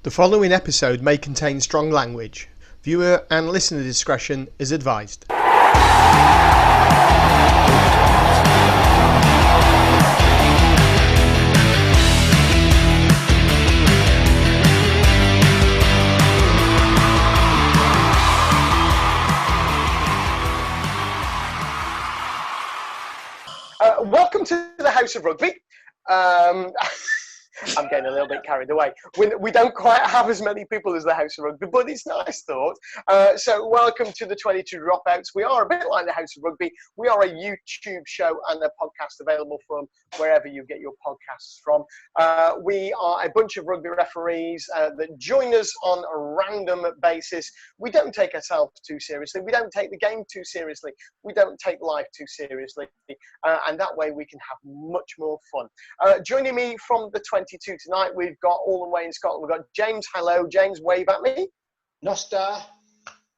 The following episode may contain strong language. Viewer and listener discretion is advised. Welcome to the House of Rugby. I'm getting a little bit carried away. We don't quite have as many people as the House of Rugby, but it's nice thought. So welcome to the 22 Dropouts. We are a bit like the House of Rugby. We are a YouTube show and a podcast available from wherever you get your podcasts from. We are a bunch of rugby referees that join us on a random basis. We don't take ourselves too seriously. We don't take the game too seriously. We don't take life too seriously. And that way we can have much more fun. Joining me from the 22 tonight, we've got all the way in Scotland. We've got James. Hello, James. Wave at me. Nostar.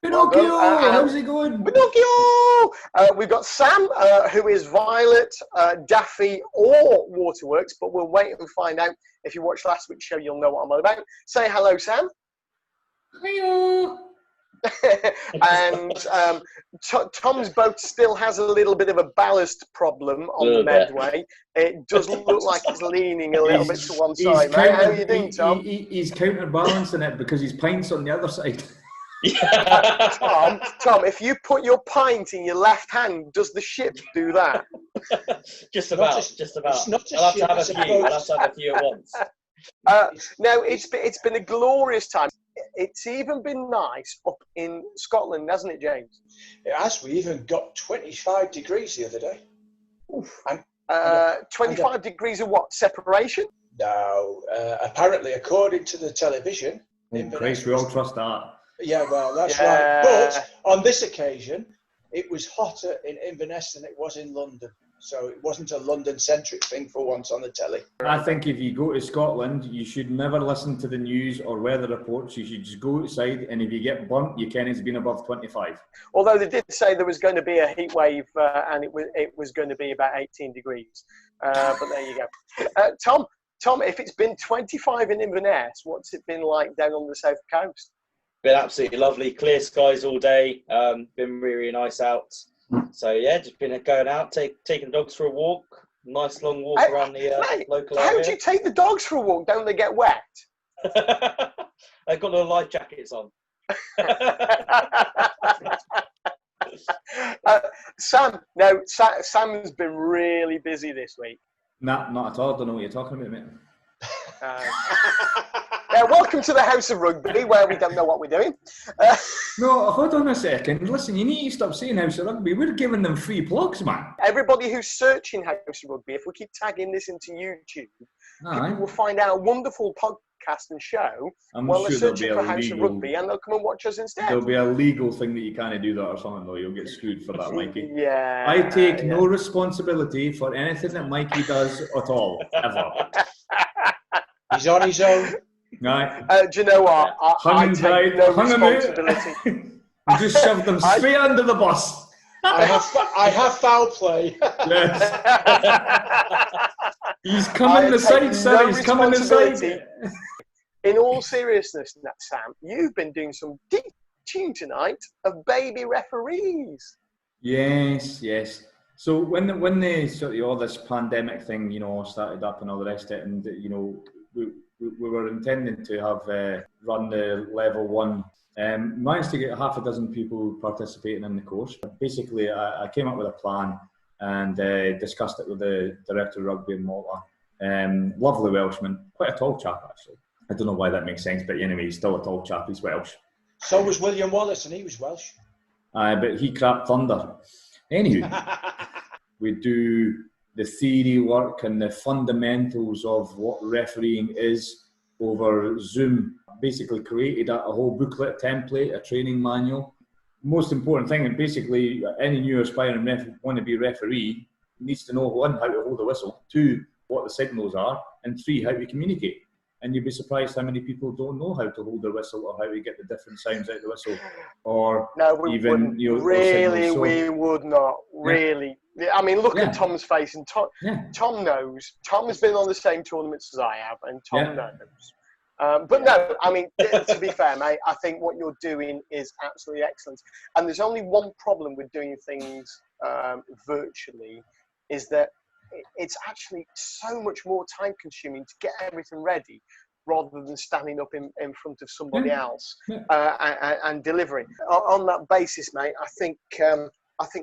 Pinocchio, how's it going? Pinocchio! We've got Sam, who is Violet, Daffy, or Waterworks, but we'll wait and find out. If you watched last week's show, you'll know what I'm on about. Say hello, Sam. Hello. And Tom's boat still has a little bit of a ballast problem on the Medway. It does look like it's leaning a little bit to one side, mate. How are you doing, Tom? He's counterbalancing it because his pint's on the other side. Tom, if you put your pint in your left hand, does the ship do that? Just about. It's not a I'll ship, have to have a few at once. No, it's been a glorious time. It's even been nice up in Scotland, hasn't it, James? It has. We even got 25 degrees the other day. Oof. 25 degrees of what? Separation? No. Apparently, according to the television. Christ, we all trust that. Yeah, well, that's right. But on this occasion, it was hotter in Inverness than it was in London. So it wasn't a London-centric thing for once on the telly. I think if you go to Scotland, you should never listen to the news or weather reports. You should just go outside, and if you get burnt, you can. It's been above 25. Although they did say there was going to be a heat wave, and it was going to be about 18 degrees. But there you go. Tom, if it's been 25 in Inverness, what's it been like down on the south coast? Been absolutely lovely. Clear skies all day. Been really nice out. So yeah, just been going out, taking the dogs for a walk. Nice long walk around the local area. How do you take the dogs for a walk? Don't they get wet? They've got little life jackets on. Sam's been really busy this week. Nah, not at all. I don't know what you're talking about, mate. Welcome to the House of Rugby, where we don't know what we're doing. No, hold on a second. Listen, you need to stop saying House of Rugby. We're giving them free plugs, man. Everybody who's searching House of Rugby, if we keep tagging this into YouTube, people will find out a wonderful podcast and show while they're searching for House of Rugby, and they'll come and watch us instead. There'll be a legal thing that you can't do that or something, though. You'll get screwed for that, Mikey. Yeah. I take no responsibility for anything that Mikey does at all, ever. He's on his own. Right. Do you know what? I take no responsibility. You just shoved them straight under the bus. I have foul play. Yes. He's coming the side, sir. He's coming the side. In all seriousness, Sam, you've been doing some teaching tonight of baby referees. Yes. So when the sort of all this pandemic thing, started up and all the rest of it, and we were intending to have run the level 1. Managed to get half a dozen people participating in the course. Basically, I came up with a plan and discussed it with the director of rugby in Malta. Lovely Welshman, quite a tall chap actually. I don't know why that makes sense, but anyway, he's still a tall chap. He's Welsh. So was William Wallace, and he was Welsh. But he crapped thunder. Anyway, we do the theory work and the fundamentals of what refereeing is over Zoom. Basically created a whole booklet, template, a training manual. Most important thing, and basically any new aspiring wannabe referee needs to know, 1, how to hold a whistle, 2, what the signals are, and 3, how to communicate. And you'd be surprised how many people don't know how to hold a whistle or how to get the different sounds out of the whistle. Or no, we even, wouldn't. Really, we would not. Really. I mean, look at Tom's face, and Tom knows. Tom has been on the same tournaments as I have, and Tom knows But no, I mean, to be fair, mate, I think what you're doing is absolutely excellent. And there's only one problem with doing things virtually, is that it's actually so much more time consuming to get everything ready rather than standing up in front of somebody else and delivering. On that basis, mate, I think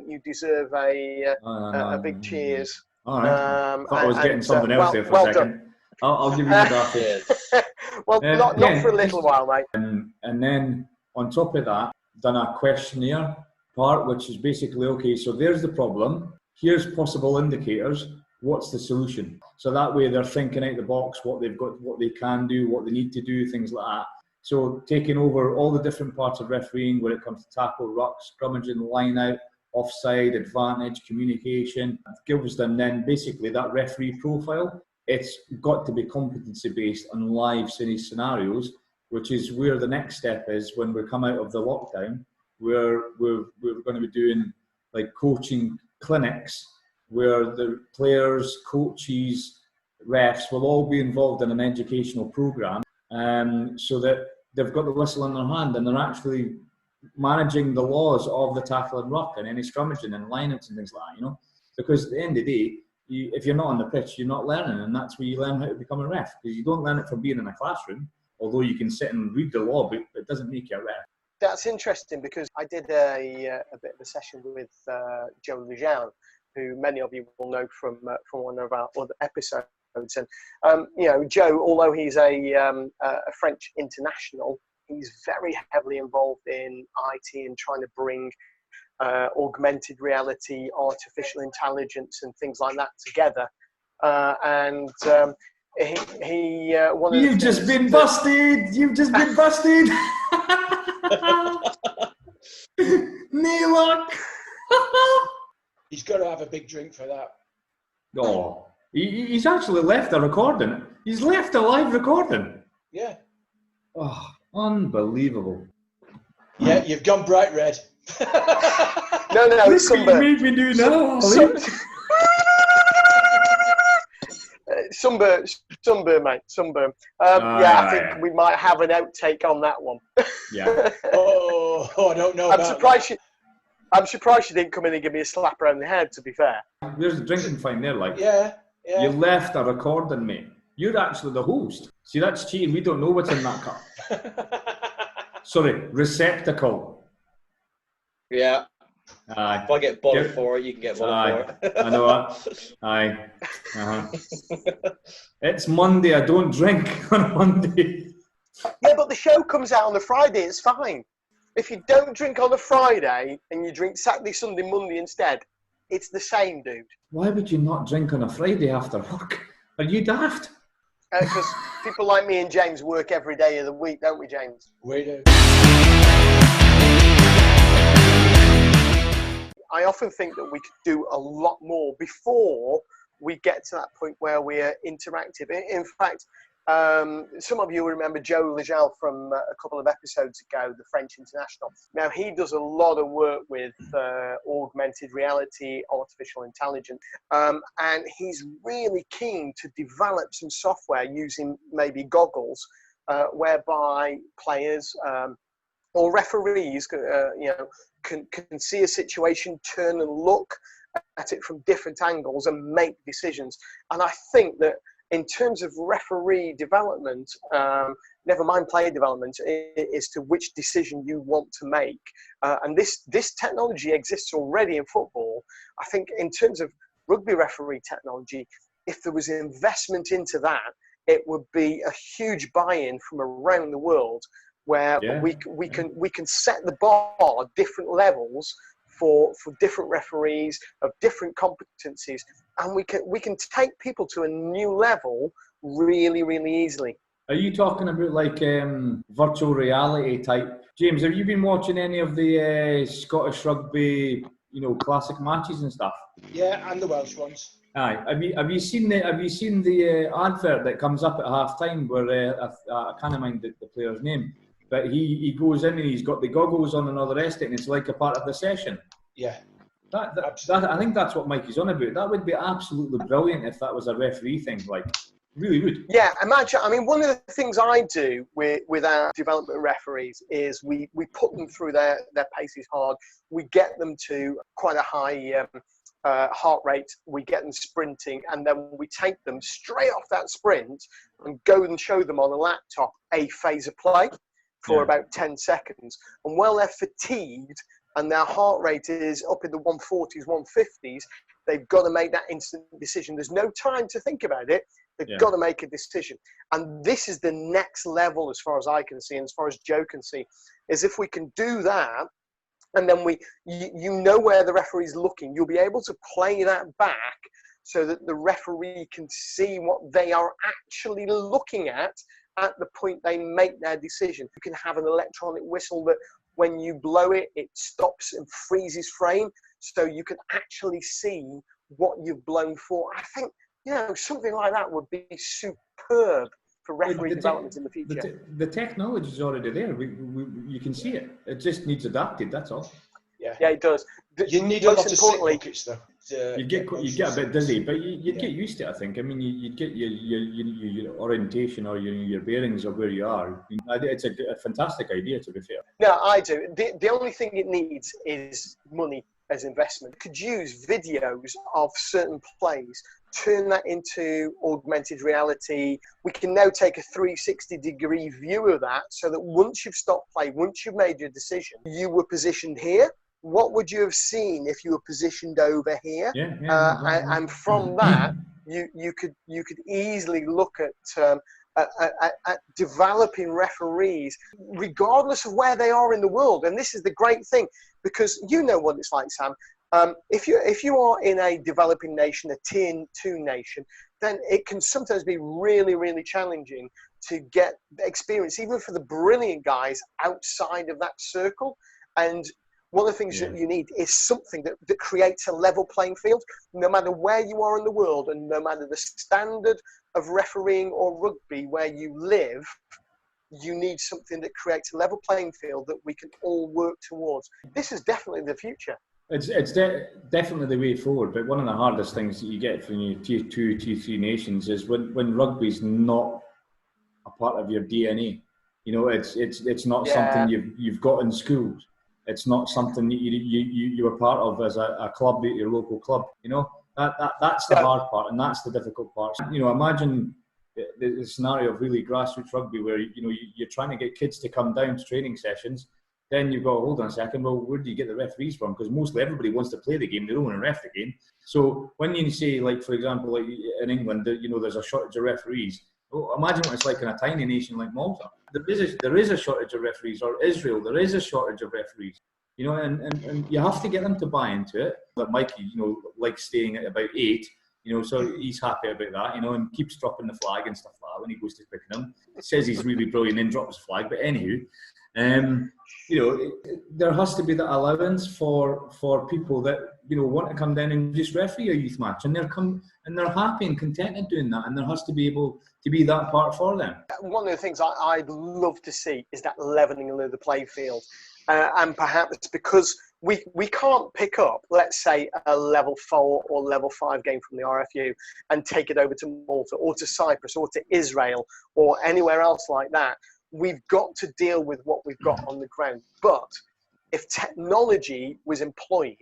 you deserve a big cheers. All right. I thought I was getting something else there for a second. I'll give you my draft. Well, not for a little while, mate. And then on top of that, done a questionnaire part, which is basically, okay, so there's the problem. Here's possible indicators. What's the solution? So that way they're thinking out the box, what they've got, what they can do, what they need to do, things like that. So taking over all the different parts of refereeing when it comes to tackle, ruck, scrummaging, line out, offside, advantage, communication, gives them then basically that referee profile. It's got to be competency-based on live scenarios, which is where the next step is when we come out of the lockdown, where we're going to be doing like coaching clinics where the players, coaches, refs will all be involved in an educational program, so that they've got the whistle in their hand and they're actually managing the laws of the tackle and ruck and any scrummaging and lineouts and things like that, you know. Because at the end of the day, if you're not on the pitch, you're not learning, and that's where you learn how to become a ref. Because you don't learn it from being in a classroom, although you can sit and read the law, but it doesn't make you a ref. That's interesting because I did a bit of a session with Joe Lejean, who many of you will know from one of our other episodes. And you know, Joe, although he's a French international, he's very heavily involved in IT and trying to bring augmented reality, artificial intelligence, and things like that together. And he You've just been busted. You've just been busted. No luck. He's got to have a big drink for that. Oh, he's actually left a recording. He's left a live recording. Yeah. Oh, unbelievable. Yeah, you've gone bright red. No, it's sunburn. What you made me do now, sunburn, mate, sunburn. Yeah, I think we might have an outtake on that one. Yeah. I don't know. I'm surprised she didn't come in and give me a slap around the head, to be fair. There's a drinking fine there, like. Yeah. You left a recording, mate. You're actually the host. See, that's cheating. We don't know what's in that cup. Sorry, receptacle. Yeah. Aye. If I get bothered for it, you can get bothered for it. I know that. Aye. Uh-huh. It's Monday. I don't drink on Monday. Yeah, but the show comes out on a Friday. It's fine. If you don't drink on a Friday and you drink Saturday, Sunday, Monday instead, it's the same, dude. Why would you not drink on a Friday after work? Are you daft? Because people like me and James work every day of the week, don't we, James? We do. I often think that we could do a lot more before we get to that point where we're interactive. In fact, some of you remember Joe Lejean from a couple of episodes ago, the French international. Now, he does a lot of work with augmented reality, artificial intelligence, and he's really keen to develop some software using maybe goggles, whereby players or referees can see a situation, turn and look at it from different angles and make decisions. And I think that in terms of referee development, never mind player development, as to which decision you want to make. And this technology exists already in football. I think in terms of rugby referee technology, if there was investment into that, it would be a huge buy-in from around the world, where we can set the bar at different levels for different referees of different competencies, and we can take people to a new level really, really easily. Are you talking about like virtual reality type? James, have you been watching any of the Scottish rugby, classic matches and stuff? Yeah, and the Welsh ones. Aye. Have you seen the advert that comes up at half time where I can't mind the player's name, but he goes in and he's got the goggles on and all the rest of it, and it's like a part of the session. Yeah. That I think that's what Mikey's on about. That would be absolutely brilliant if that was a referee thing. Like, Really would. Yeah, imagine. I mean, one of the things I do with our development referees is we put them through their paces hard. We get them to quite a high heart rate. We get them sprinting, and then we take them straight off that sprint and go and show them on a laptop a phase of play for about 10 seconds. And while they're fatigued and their heart rate is up in the 140s, 150s, they've got to make that instant decision. There's no time to think about it. They've got to make a decision. And this is the next level, as far as I can see, and as far as Joe can see, is if we can do that, and then you know where the referee's looking, you'll be able to play that back so that the referee can see what they are actually looking at the point they make their decision. You can have an electronic whistle that when you blow it, it stops and freezes frame, so you can actually see what you've blown for. I think, something like that would be superb for referee development in the future. The technology is already there. You can see it. It just needs adapted. That's all. Yeah, it does. You need a lot of sick buckets, though. You get a bit dizzy, but you'd get used to it. I think. I mean, you'd get your orientation or your bearings of where you are. It's a fantastic idea, to be fair. No, I do. The only thing it needs is money as investment. You could use videos of certain plays, turn that into augmented reality. We can now take a 360-degree view of that, so that once you've stopped play, once you've made your decision, you were positioned here. What would you have seen if you were positioned over here? And from that, you could easily look at developing referees, regardless of where they are in the world. And this is the great thing, because you know what it's like, Sam. If you are in a developing nation, a tier 2 nation, then it can sometimes be really, really challenging to get experience, even for the brilliant guys outside of that circle. And one of the things that you need is something that creates a level playing field, no matter where you are in the world and no matter the standard of refereeing or rugby where you live. You need something that creates a level playing field that we can all work towards. This is definitely the future. It's definitely the way forward, but one of the hardest things that you get from your tier 2, tier 3 nations is when rugby's not a part of your DNA. It's not something you've got in schools. It's not something that you were part of as a club at your local club. That's the hard part, and that's the difficult part. Imagine the scenario of really grassroots rugby where you're trying to get kids to come down to training sessions. Then you've got, hold on a second, well, where do you get the referees from? Because mostly everybody wants to play the game, they don't want to ref the game. So when you say, like, for example, like in England, there's a shortage of referees. Well, imagine what it's like in a tiny nation like Malta. There is a shortage of referees, or Israel, there is a shortage of referees. And you have to get them to buy into it. But Mikey, likes staying at about 8, so he's happy about that, and keeps dropping the flag and stuff like that when he goes to Twickenham. Says he's really brilliant and drops the flag, but anywho, there has to be that allowance for people that want to come down and just referee a youth match, and they're happy and contented doing that, and there has to be able to be that part for them. One of the things I'd love to see is that levelling of the play field, and perhaps because we can't pick up, let's say, a level 4 or level 5 game from the RFU and take it over to Malta or to Cyprus or to Israel or anywhere else like that. We've got to deal with what we've got on the ground. But if technology was employed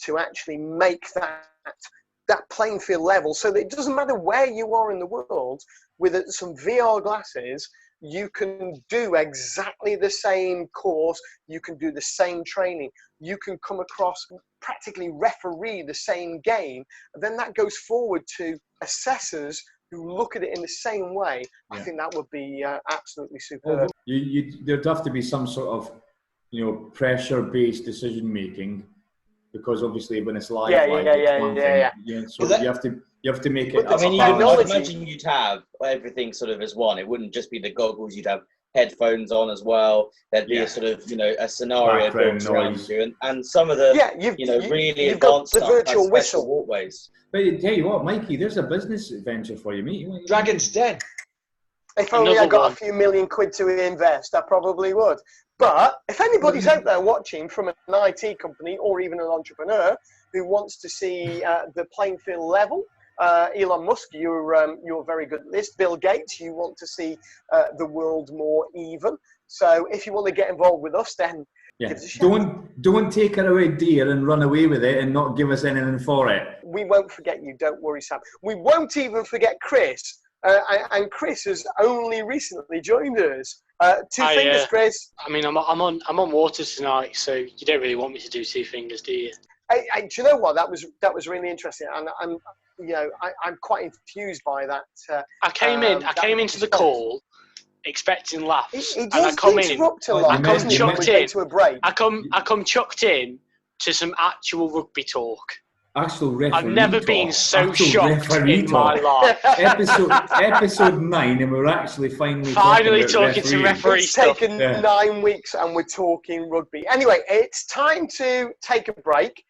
to actually make that playing field level, so that it doesn't matter where you are in the world, with some VR glasses, you can do exactly the same course, you can do the same training, you can come across, practically referee the same game, and then that goes forward to assessors who look at it in the same way. I think that would be absolutely superb. There'd have to be some sort of, pressure-based decision-making, because obviously when it's live, so you have to make it. I mean, I'd imagine you'd have everything sort of as one. It wouldn't just be the goggles. You'd have headphones on as well. There'd be a sort of, a scenario built around you, and some of the, really advanced stuff, virtual whistle walkways. But I tell you what, Mikey, there's a business venture for you, mate. Dragon's Den. If only I got a few million quid to invest, I probably would. But if anybody's out there watching from an IT company or even an entrepreneur who wants to see the playing field level Elon Musk, you're very good at this. Bill Gates, you want to see the world more even. So if you want to get involved with us, then give us a shout. Don't take our idea and run away with it and not give us anything for it. We won't forget you. Don't worry, Sam. We won't even forget Chris. And Chris has only recently joined us. Two fingers, Chris. I mean, I'm on water tonight, so you don't really want me to do two fingers, do you? Do you know what? That was really interesting, and I'm quite enthused by that. I came into the call expecting laughs, and I come interrupt in. A lot. I come chucked in to a break. I come chucked in to some actual rugby talk. Actual referee I've never been so shocked in my life. episode 9, and we're actually finally talking to referee It's stuff. taken 9 weeks, and we're talking rugby. Anyway, it's time to take a break.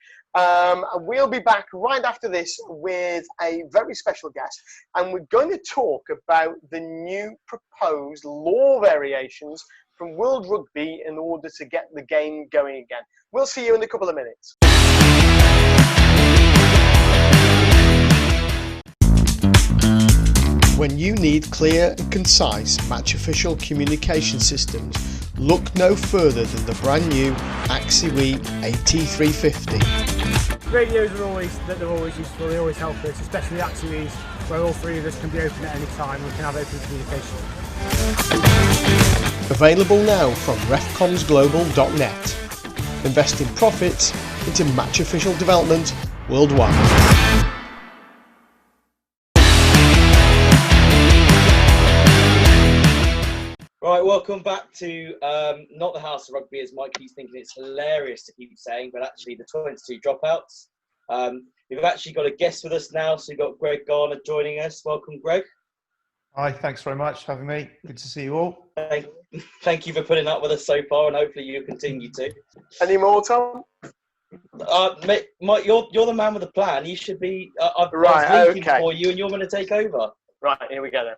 We'll be back right after this with a very special guest, and we're going to talk about the new proposed law variations from World Rugby in order to get the game going again. We'll see you in a couple of minutes. When you need clear and concise match official communication systems, look no further than the brand new Axiwe AT350. Radios are always useful, they always help us, especially Axiwe's, where all three of us can be open at any time and can have open communication. Available now from refcomsglobal.net. Investing profits into match official development worldwide. Right, welcome back to not the House of Rugby, as Mike keeps thinking it's hilarious to keep saying, but actually the 22 Dropouts. We've actually got a guest with us now, so we've got Greg Garner joining us. Welcome, Greg. Hi, thanks very much for having me. Good to see you all. Thank you for putting up with us so far, and hopefully you'll continue to. Any more, Tom? Mate, Mike, you're the man with the plan. You should be. I was thinking for you, and you're going to take over. Right, here we go then.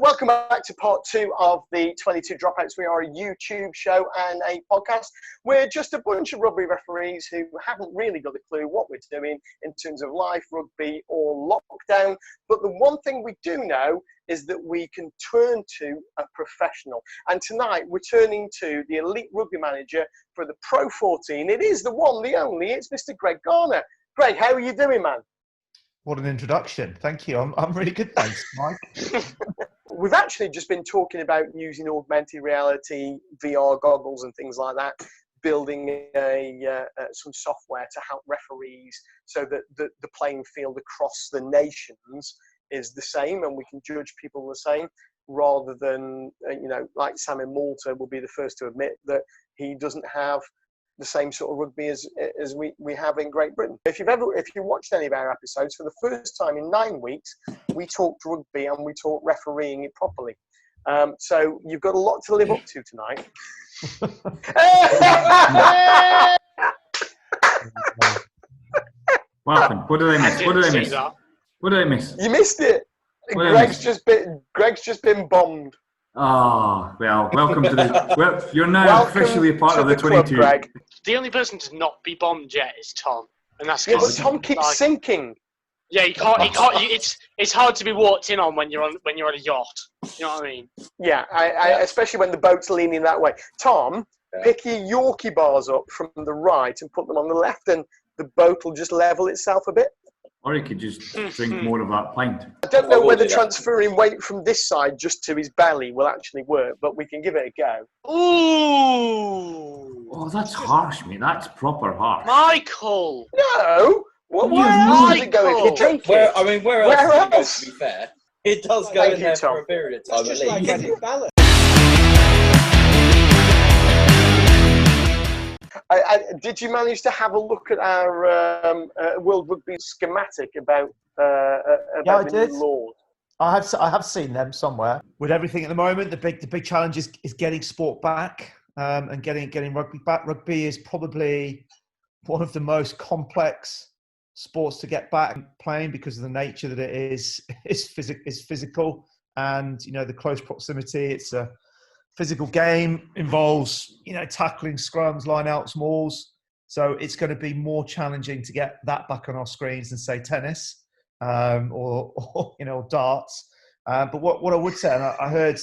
Welcome back to part 2 of the 22 Dropouts. We are a YouTube show and a podcast. We're just a bunch of rugby referees who haven't really got a clue what we're doing in terms of life, rugby or lockdown. But the one thing we do know is that we can turn to a professional. And tonight we're turning to the elite rugby manager for the Pro 14. It is the one, the only. It's Mr. Greg Garner. Greg, how are you doing, man? What an introduction. Thank you. I'm really good, thanks, Mike. We've actually just been talking about using augmented reality, VR goggles and things like that, building some software to help referees so that the playing field across the nations is the same and we can judge people the same, rather than, like Sam in Malta will be the first to admit that he doesn't have the same sort of rugby as we have in Great Britain. If you watched any of our episodes, for the first time in 9 weeks, we talked rugby and we talked refereeing it properly. So you've got a lot to live up to tonight. What happened? What did I miss? What did I miss? You missed it. Greg's just been bombed. Oh, well, welcome to the... Well, you're now officially part of the 22. Club, Greg. The only person to not be bombed yet is Tom, and that's but Tom keeps sinking. Yeah, he can't. It's hard to be walked in on when you're on a yacht. You know what I mean? Yeah, especially when the boat's leaning that way. Tom, pick your Yorkie bars up from the right and put them on the left, and the boat will just level itself a bit. Or he could just drink more of that pint. I don't know whether transferring weight from this side just to his belly will actually work, but we can give it a go. Ooh! Oh, that's harsh, mate. That's proper harsh. Michael! No! Where else does it go if you drink it? Where else? To be fair, it does go in there for a period of time. It's just like any balance. Did you manage to have a look at our World Rugby schematic about I did. new laws? I have seen them somewhere. With everything at the moment, the big challenge is getting sport back and getting rugby back. Rugby is probably one of the most complex sports to get back playing because of the nature that it is physical, and the close proximity. It's a physical game, involves tackling, scrums, line-outs, mauls. So it's going to be more challenging to get that back on our screens than say tennis. or darts. But what I would say, and I heard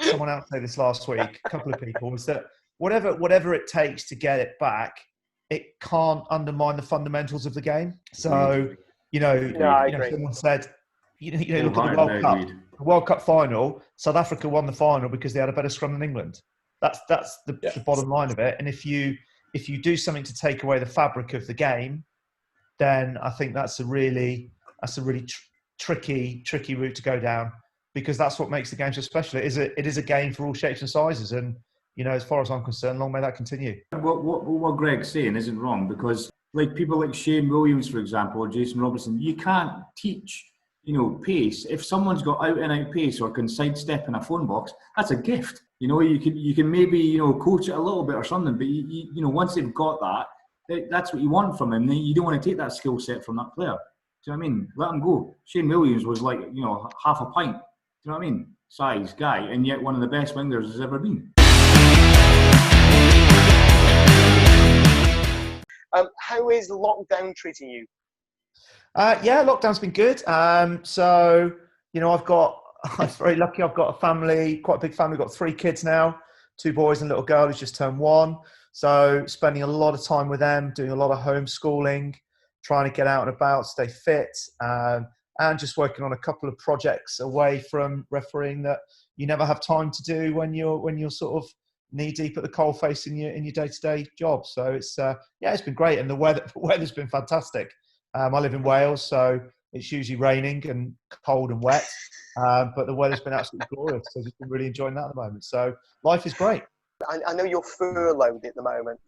someone else say this last week, a couple of people, was that whatever it takes to get it back, it can't undermine the fundamentals of the game. So, someone said, look at the World Cup final. South Africa won the final because they had a better scrum than England. That's the bottom line of it. And if you do something to take away the fabric of the game, then I think that's a really tricky route to go down, because that's what makes the game so special. It is a game for all shapes and sizes, and as far as I'm concerned, long may that continue. What Greg's saying isn't wrong, because like people like Shane Williams, for example, or Jason Robertson, you can't teach pace. If someone's got out and out pace or can sidestep in a phone box, that's a gift. You can maybe coach it a little bit or something, but once they've got that, that's what you want from them. You don't want to take that skill set from that player. Do you know what I mean? Let him go. Shane Williams was like half a pint. Do you know what I mean? Size guy, and yet one of the best wingers has ever been. How is lockdown treating you? Lockdown's been good. I'm very lucky. I've got a family, quite a big family. I've got 3 kids now, 2 boys and a little girl who's just turned 1. So spending a lot of time with them, doing a lot of homeschooling, trying to get out and about, stay fit, and just working on a couple of projects away from refereeing that you never have time to do when you're sort of knee deep at the coalface in your day-to-day job. So it's been great, and the weather's been fantastic. I live in Wales, so it's usually raining and cold and wet, but the weather's been absolutely glorious. So I've just been really enjoying that at the moment. So life is great. I know you're furloughed at the moment,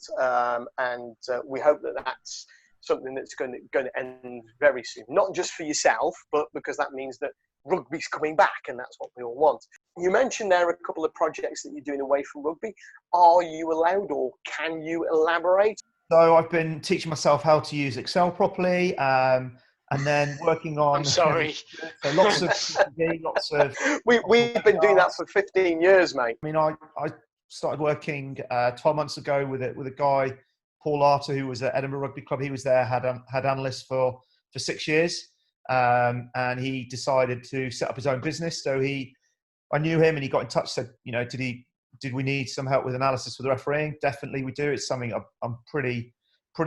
and we hope that that's something that's going to end very soon. Not just for yourself, but because that means that rugby's coming back, and that's what we all want. You mentioned there a couple of projects that you're doing away from rugby. Are you allowed, or can you elaborate? So I've been teaching myself how to use Excel properly, and then working on. I'm sorry. So lots of. We've been doing that for 15 years, mate. I mean, I started working 12 months ago with a guy, Paul Arter, who was at Edinburgh Rugby Club. He was there, had analysts for 6 years, and he decided to set up his own business. So I knew him, and he got in touch, said, did we need some help with analysis for the refereeing? Definitely we do. It's something I'm pretty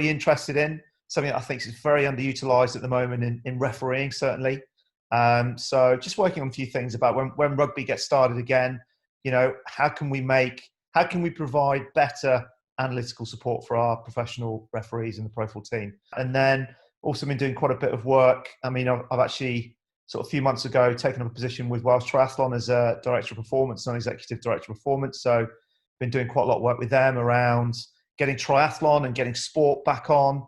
interested in, something that I think is very underutilized at the moment in refereeing, certainly. So just working on a few things about when rugby gets started again, how can we provide better analytical support for our professional referees in the Pro 14? And then also been doing quite a bit of work. I mean, I've actually sort of a few months ago taken up a position with Welsh Triathlon as a Director of Performance, non-executive Director of Performance. So been doing quite a lot of work with them around getting triathlon and getting sport back on,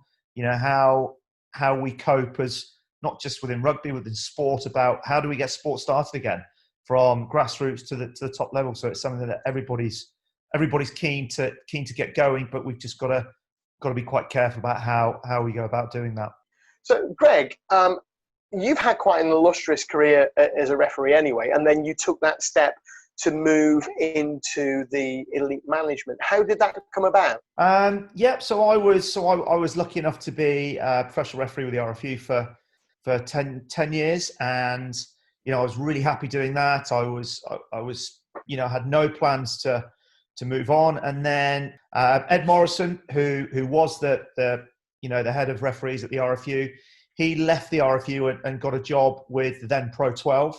how we cope as not just within rugby, within sport, about how do we get sport started again from grassroots to the top level. So it's something that everybody's keen to get going, but we've just got to be quite careful about how we go about doing that. So Greg, you've had quite an illustrious career as a referee anyway, and then you took that step to move into the elite management. How did that come about? So I was lucky enough to be a professional referee with the RFU for 10 years, and I was really happy doing that. I was had no plans to move on, and then Ed Morrison, who was the head of referees at the RFU, he left the RFU and got a job with the then Pro 12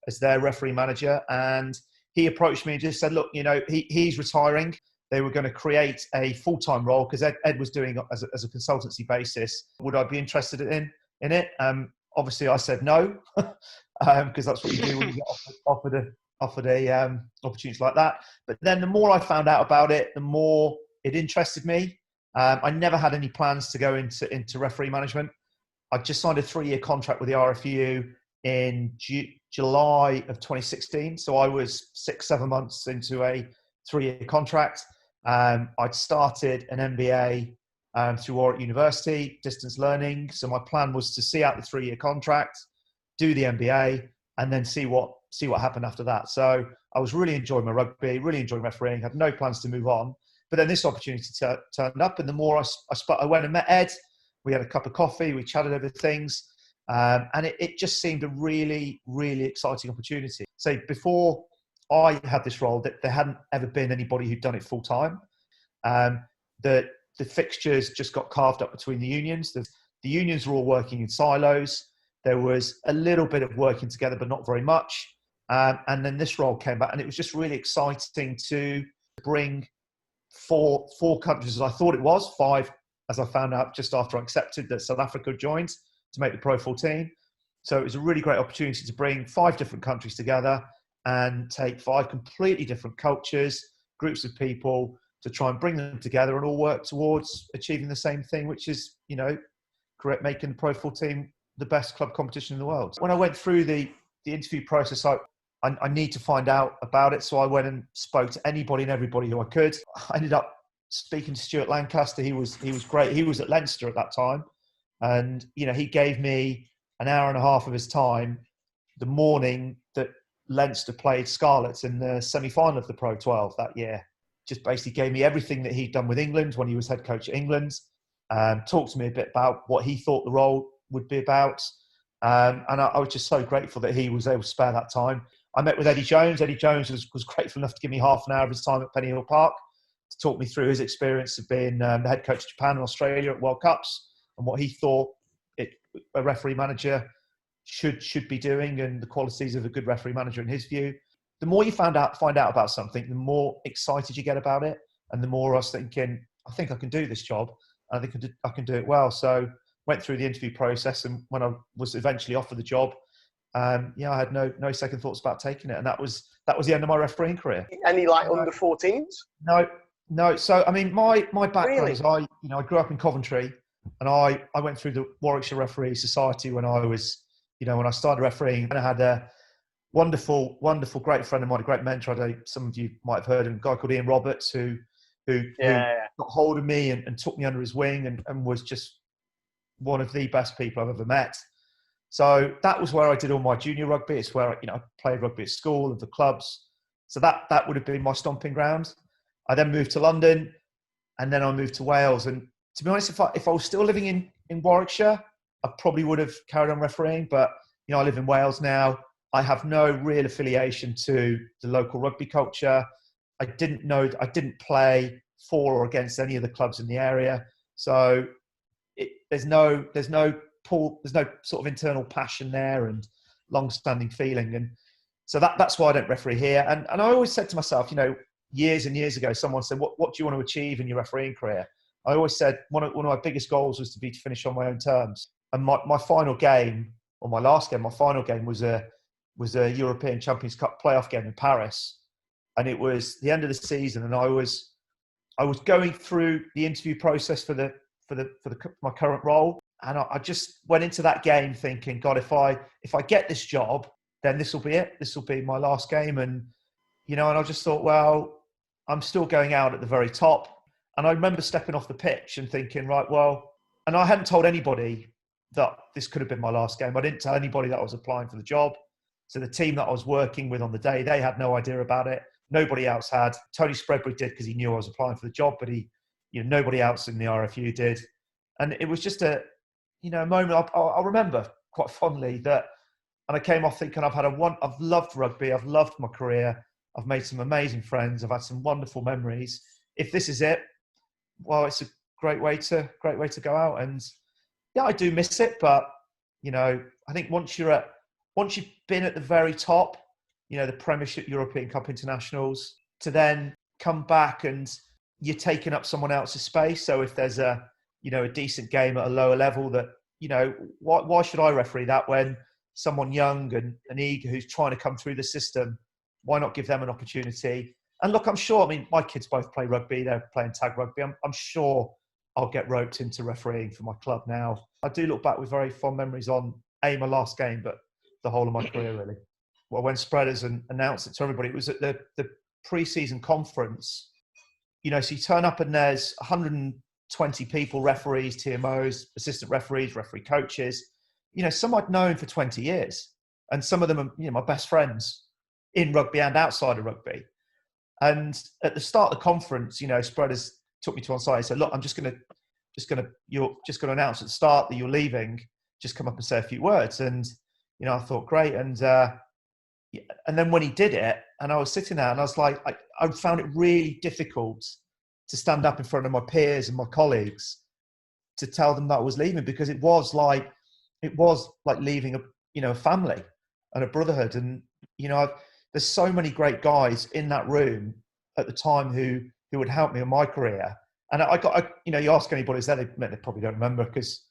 as their referee manager. And he approached me and just said, look, he's retiring. They were going to create a full-time role because Ed was doing it as a consultancy basis. Would I be interested in it? Obviously, I said no, because that's what you do when you get offered a opportunity like that. But then the more I found out about it, the more it interested me. I never had any plans to go into referee management. I just signed a 3-year contract with the RFU in July of 2016. So I was 6-7 months into a 3-year contract. I'd started an MBA through Warwick University, distance learning. So my plan was to see out the 3-year contract, do the MBA, and then see what happened after that. So I was really enjoying my rugby, really enjoying refereeing, had no plans to move on. But then this opportunity turned up, and the more I went and met Ed. We had a cup of coffee, we chatted over things, And it just seemed a really, really exciting opportunity. So before I had this role, there hadn't ever been anybody who'd done it full time. The fixtures just got carved up between the unions. The unions were all working in silos. There was a little bit of working together, but not very much. And then this role came back, and it was just really exciting to bring four countries, as I thought it was, 5, as I found out just after I accepted that South Africa joined to make the Pro 14. So it was a really great opportunity to bring 5 different countries together and take 5 completely different cultures, groups of people, to try and bring them together and all work towards achieving the same thing, which is, making the Pro 14 the best club competition in the world. When I went through the interview process, I need to find out about it. So I went and spoke to anybody and everybody who I could. I ended up speaking to Stuart Lancaster. He was great. He was at Leinster at that time. And, he gave me an hour and a half of his time the morning that Leinster played Scarlets in the semi-final of the Pro 12 that year. Just basically gave me everything that he'd done with England when he was head coach at England. Talked to me a bit about what he thought the role would be about. And I was just so grateful that he was able to spare that time. I met with Eddie Jones. Eddie Jones was grateful enough to give me half an hour of his time at Penny Hill Park to talk me through his experience of being the head coach of Japan and Australia at World Cups and what he thought a referee manager should be doing and the qualities of a good referee manager in his view. The more you find out about something, the more excited you get about it, and the more I was thinking, I think I can do this job, and I think I can do it well. So went through the interview process, and when I was eventually offered the job, I had no second thoughts about taking it, and that was the end of my refereeing career. Any under 14s? No. So I mean, my background Really? is I grew up in Coventry, and I went through the Warwickshire Referee Society when I was, when I started refereeing, and I had a wonderful, great friend of mine, a great mentor. Some of you might have heard of him, a guy called Ian Roberts, who got hold of me and took me under his wing and was just one of the best people I've ever met. So that was where I did all my junior rugby. It's where I played rugby at school and the clubs. So that would have been my stomping ground. I then moved to London, and then I moved to Wales. And to be honest, if I was still living in Warwickshire, I probably would have carried on refereeing. But I live in Wales now. I have no real affiliation to the local rugby culture. I didn't play for or against any of the clubs in the area. So there's no sort of internal passion there and long-standing feeling. And so that's why I don't referee here. And I always said to myself, years and years ago, someone said, what do you want to achieve in your refereeing career? I always said one of my biggest goals was to finish on my own terms. And my final game, or my last game, was a European Champions Cup playoff game in Paris. And it was the end of the season, and I was going through the interview process for my current role. And I just went into that game thinking, God, if I get this job, then this will be it. This will be my last game. And, and I just thought, well, I'm still going out at the very top. And I remember stepping off the pitch and thinking, right, well, and I hadn't told anybody that this could have been my last game. I didn't tell anybody that I was applying for the job. So the team that I was working with on the day, they had no idea about it. Nobody else had. Tony Spreadbury did because he knew I was applying for the job, but nobody else in the RFU did. And it was just a moment I'll remember quite fondly that, and I came off thinking I've loved rugby. I've loved my career. I've made some amazing friends. I've had some wonderful memories. If this is it, well, it's a great way to go out. And yeah, I do miss it, but I think once you've been at the very top, the Premiership, European Cup internationals, to then come back and you're taking up someone else's space. So if there's a decent game at a lower level that, why should I referee that when someone young and eager who's trying to come through the system, why not give them an opportunity? And look, I'm sure, my kids both play rugby. They're playing tag rugby. I'm sure I'll get roped into refereeing for my club now. I do look back with very fond memories on my last game, but the whole of my career, really. Well, when Spreaders announced it to everybody, it was at the pre-season conference. So you turn up and there's 120 people, referees, TMOs, assistant referees, referee coaches. Some I'd known for 20 years. And some of them are, my best friends in rugby and outside of rugby. And at the start of the conference, Spreaders took me to one side and said, look, you're just going to announce at the start that you're leaving. just come up and say a few words. And, you know, I thought, great. And then when he did it, and I was sitting there and I was like, I found it really difficult to stand up in front of my peers and my colleagues to tell them that I was leaving, because it was like leaving a family and a brotherhood. And, you know, there's so many great guys in that room at the time who would help me in my career. And you ask anybody who's there, they probably don't remember because,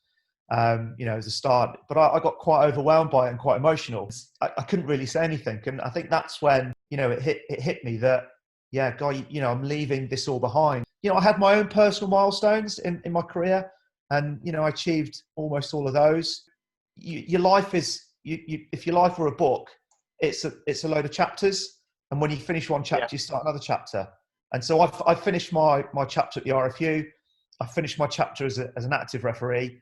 you know, as a start, but I got quite overwhelmed by it and quite emotional. I couldn't really say anything. And I think that's when, you know, it hit me that, yeah, God, you know, I'm leaving this all behind. You know, I had my own personal milestones in my career, and, you know, I achieved almost all of those. Your life is, if your life were a book, it's a load of chapters. And when you finish one chapter, you start another chapter. And so I finished my chapter at the RFU. I finished my chapter as an active referee.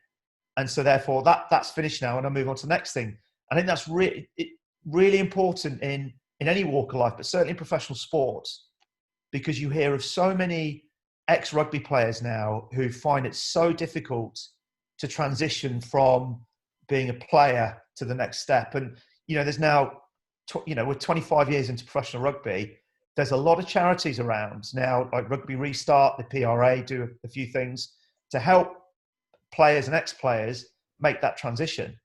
And so therefore that's finished now, and I move on to the next thing. I think that's really important in any walk of life, but certainly in professional sports, because you hear of so many ex-rugby players now who find it so difficult to transition from being a player to the next step. And, you know, there's now, you know, we're 25 years into professional rugby. There's a lot of charities around now, like Rugby Restart, the PRA do a few things to help players and ex-players make that transition.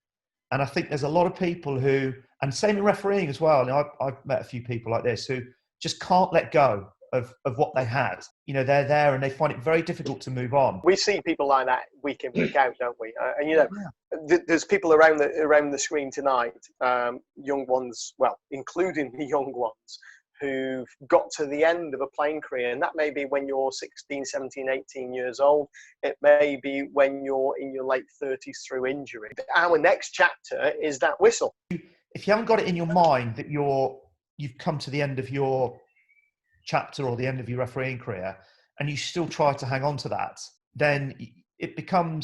And I think there's a lot of people who, and same in refereeing as well, and I've met a few people like this who just can't let go of what they had. You know, they're there and they find it very difficult to move on. We see people like that week in, week out, don't we? And, you know, there's people around the screen tonight, young ones, well, including the young ones, who've got to the end of a playing career. And that may be when you're 16, 17, 18 years old. It may be when you're in your late 30s through injury. Our next chapter is that whistle. If you haven't got it in your mind that you've come to the end of your chapter or the end of your refereeing career, and you still try to hang on to that, then it can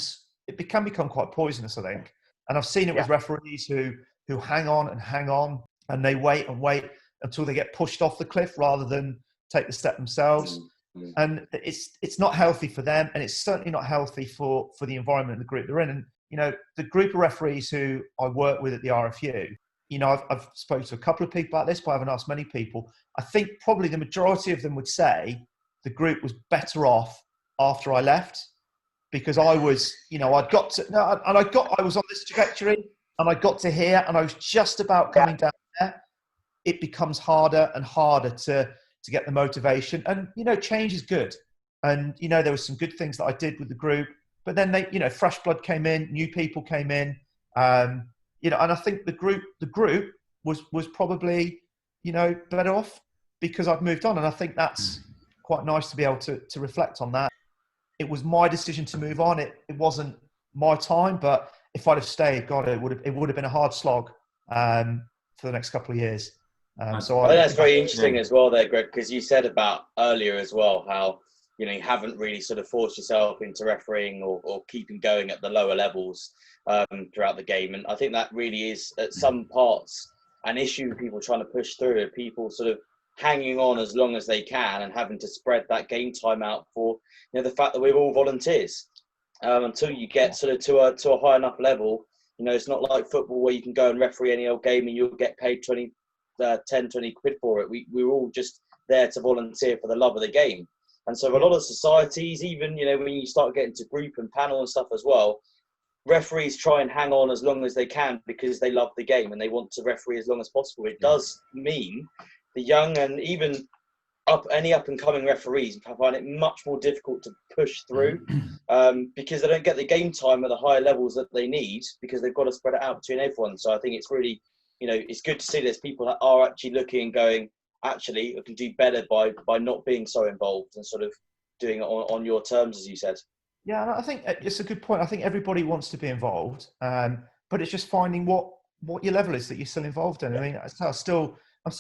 become quite poisonous, I think. And I've seen it with referees who hang on and they wait until they get pushed off the cliff rather than take the step themselves. And it's not healthy for them, and it's certainly not healthy for the environment and the group they're in. And, you know, the group of referees who I work with at the RFU, you know, I've spoken to a couple of people about this, but I haven't asked many people. I think probably the majority of them would say the group was better off after I left, because I was, you know, I was on this trajectory, and I got to here, and I was just about coming down there. It becomes harder and harder to get the motivation. And, you know, change is good. And, you know, there were some good things that I did with the group, but then they, you know, fresh blood came in, new people came in, you know, and I think the group was probably, you know, better off because I've moved on. And I think that's quite nice to be able to reflect on that. It was my decision to move on. It wasn't my time, but if I'd have stayed, God, it would have been a hard slog for the next couple of years. So I think that's very interesting as well there, Greg, because you said about earlier as well how, you know, you haven't really sort of forced yourself into refereeing or keeping going at the lower levels throughout the game. And I think that really is at some parts an issue people trying to push through, people sort of hanging on as long as they can and having to spread that game time out for, you know, the fact that we're all volunteers until you get sort of to a high enough level. You know, it's not like football where you can go and referee any old game and you'll get paid 10, 20 quid for it. We're all just there to volunteer for the love of the game. And so a lot of societies, even, you know, when you start getting to group and panel and stuff as well, referees try and hang on as long as they can because they love the game and they want to referee as long as possible. It does mean the young and even up and coming referees find it much more difficult to push through because they don't get the game time at the higher levels that they need because they've got to spread it out between everyone. So I think it's really, you know, it's good to see there's people that are actually looking and going, actually, I can do better by not being so involved and sort of doing it on your terms, as you said. Yeah, I think it's a good point. I think everybody wants to be involved, but it's just finding what your level is that you're still involved in. I mean, I'm still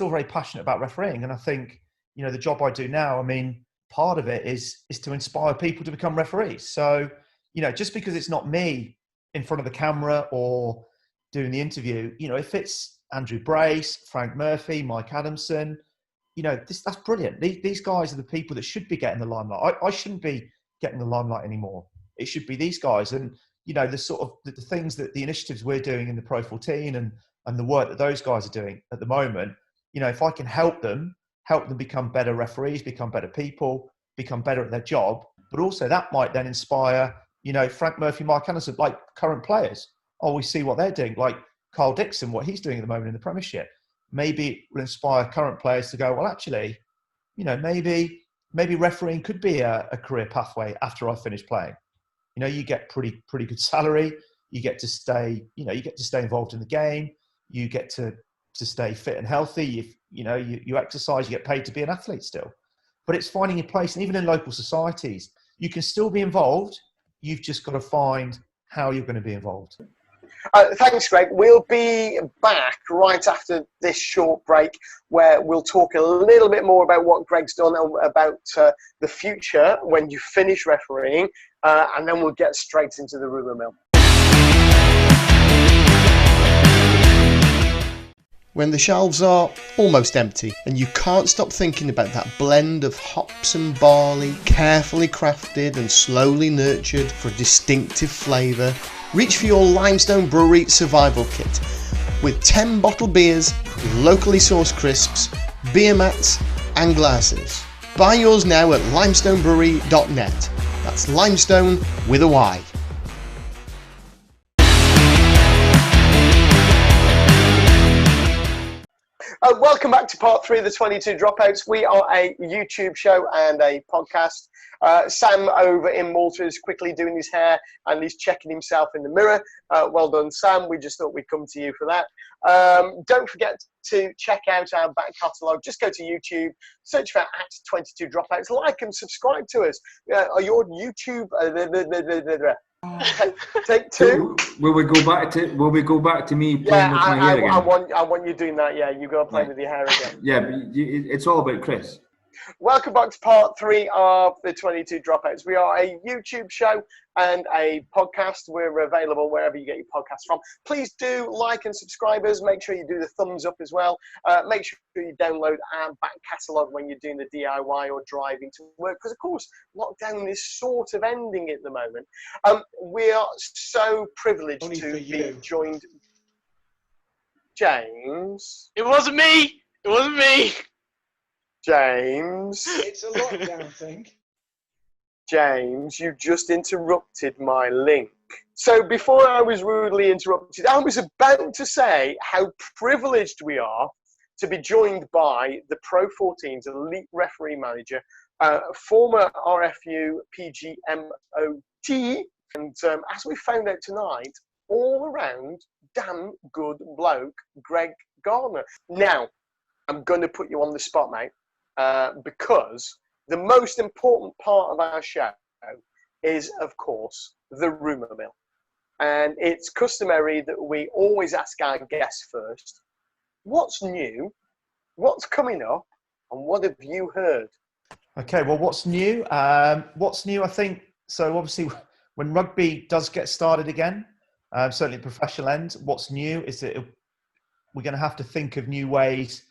very passionate about refereeing, and I think, you know, the job I do now, I mean, part of it is to inspire people to become referees. So, you know, just because it's not me in front of the camera or doing the interview, you know, if it's Andrew Brace, Frank Murphy, Mike Adamson, you know, that's brilliant. These guys are the people that should be getting the limelight. I shouldn't be getting the limelight anymore. It should be these guys. And, you know, the sort of the things that the initiatives we're doing in the Pro 14 and the work that those guys are doing at the moment, you know, if I can help them become better referees, become better people, become better at their job, but also that might then inspire, you know, Frank Murphy, Mark Anderson, like current players. Oh, we see what they're doing, like Carl Dixon, what he's doing at the moment in the Premiership. Maybe it will inspire current players to go, well, actually, you know, maybe refereeing could be a career pathway after I finish playing. You know, you get pretty good salary. You get to stay, you know, you get to stay involved in the game. You get to stay fit and healthy. You exercise, you get paid to be an athlete still. But it's finding your place, and even in local societies, you can still be involved. You've just got to find how you're going to be involved. Thanks, Greg. We'll be back right after this short break where we'll talk a little bit more about what Greg's done, about the future when you finish refereeing, and then we'll get straight into the rumour mill. When the shelves are almost empty and you can't stop thinking about that blend of hops and barley, carefully crafted and slowly nurtured for a distinctive flavour, reach for your Limestone Brewery Survival Kit with 10 bottled beers, locally sourced crisps, beer mats and glasses. Buy yours now at limestonebrewery.net. That's limestone with a Y. Welcome back to part 3 of the 22 Dropouts. We are a YouTube show and a podcast. Sam over in Malta is quickly doing his hair and he's checking himself in the mirror. Well done, Sam. We just thought we'd come to you for that. Don't forget to check out our back catalogue. Just go to YouTube, search for @22 Dropouts, like and subscribe to us. Are you on YouTube? Take 2. Will we go back to me playing with my hair again? I want you doing that. Yeah, you go play with your hair again. Yeah, but it's all about Chris. Welcome back to part 3 of the 22 Dropouts. We are a YouTube show and a podcast. We're available wherever you get your podcasts from. Please do like and subscribe us. Make sure you do the thumbs up as well. Make sure you download our back catalogue when you're doing the DIY or driving to work. Because, of course, lockdown is sort of ending at the moment. We are so privileged to be joined. James. It wasn't me. It wasn't me. James. It's a lockdown thing. James, you just interrupted my link. So before I was rudely interrupted, I was about to say how privileged we are to be joined by the Pro 14's elite referee manager, former RFU PGMOT, and as we found out tonight, all around damn good bloke, Greg Gardner. Now, I'm going to put you on the spot, mate. Because the most important part of our show is, of course, the rumour mill. And it's customary that we always ask our guests first, what's new, what's coming up, and what have you heard? Okay, well, what's new? What's new, I think, so obviously when rugby does get started again, certainly at the professional end, what's new is that we're going to have to think of new ways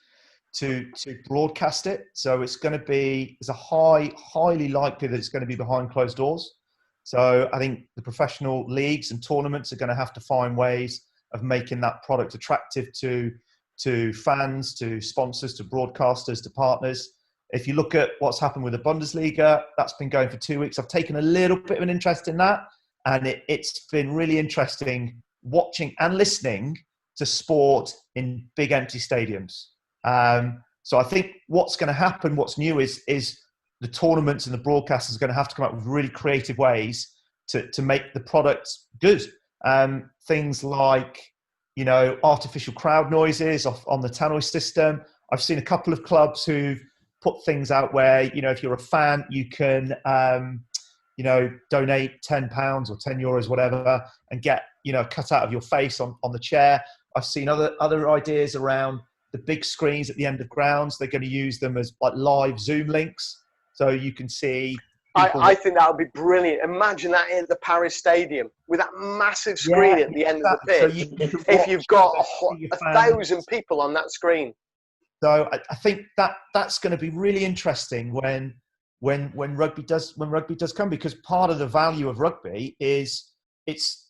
to broadcast it. So it's going to be, there's a highly likely that it's going to be behind closed doors. So I think the professional leagues and tournaments are going to have to find ways of making that product attractive to fans, to sponsors, to broadcasters, to partners. If you look at what's happened with the Bundesliga, that's been going for 2 weeks. I've taken a little bit of an interest in that, and it's been really interesting watching and listening to sport in big empty stadiums. So I think what's going to happen, what's new is the tournaments and the broadcasters are going to have to come up with really creative ways to make the product good. Things like, you know, artificial crowd noises on the tannoy system. I've seen a couple of clubs who've put things out where, you know, if you're a fan, you can, you know, donate £10 or €10, whatever, and get, you know, cut out of your face on the chair. I've seen other ideas around the big screens at the end of grounds. They're going to use them as like live Zoom links, so you can see. I think that would be brilliant. Imagine that in the Paris Stadium with that massive screen at the end of the pitch. So if you've got 1,000 people on that screen. So I think that's going to be really interesting when rugby does come, because part of the value of rugby is it's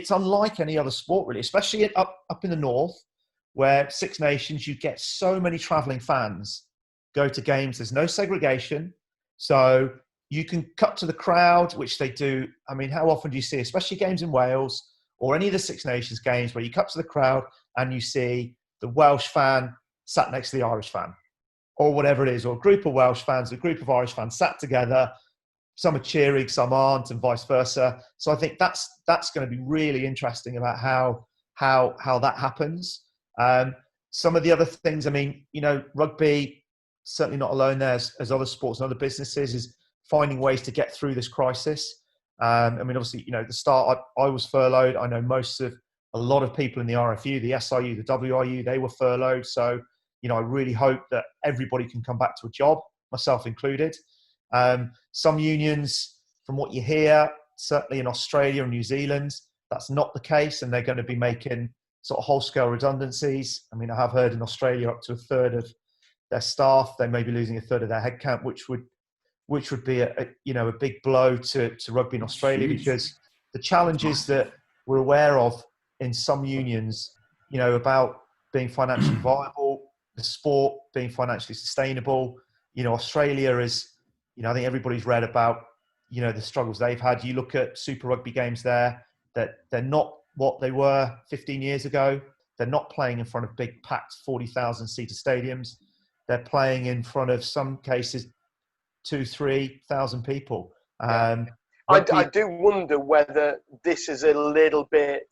unlike any other sport really, especially up in the north, where Six Nations, you get so many travelling fans go to games. There's no segregation, so you can cut to the crowd, which they do. I mean, how often do you see, especially games in Wales or any of the Six Nations games, where you cut to the crowd and you see the Welsh fan sat next to the Irish fan, or whatever it is, or a group of Welsh fans, a group of Irish fans sat together. Some are cheering, some aren't, and vice versa. So I think that's going to be really interesting about how that happens. Some of the other things, I mean, rugby, certainly not alone there as other sports and other businesses, is finding ways to get through this crisis. I mean, obviously, at the start, I was furloughed. I know a lot of people in the RFU, the SIU, the WIU, they were furloughed. So, I really hope that everybody can come back to a job, myself included. Some unions, from what you hear, certainly in Australia and New Zealand, that's not the case, and they're going to be making sort of whole-scale redundancies. I mean, I have heard in Australia up to a third of their staff, they may be losing a third of their headcount, which would be a big blow to rugby in Australia. Jeez. Because the challenges that we're aware of in some unions, about being financially viable, the sport being financially sustainable. Australia is, I think everybody's read about, the struggles they've had. You look at Super Rugby games there, that they're not what they were 15 years ago. They're not playing in front of big packed 40,000 seater stadiums. They're playing in front of, some cases, 2,000-3,000 people. I do wonder whether this is a little bit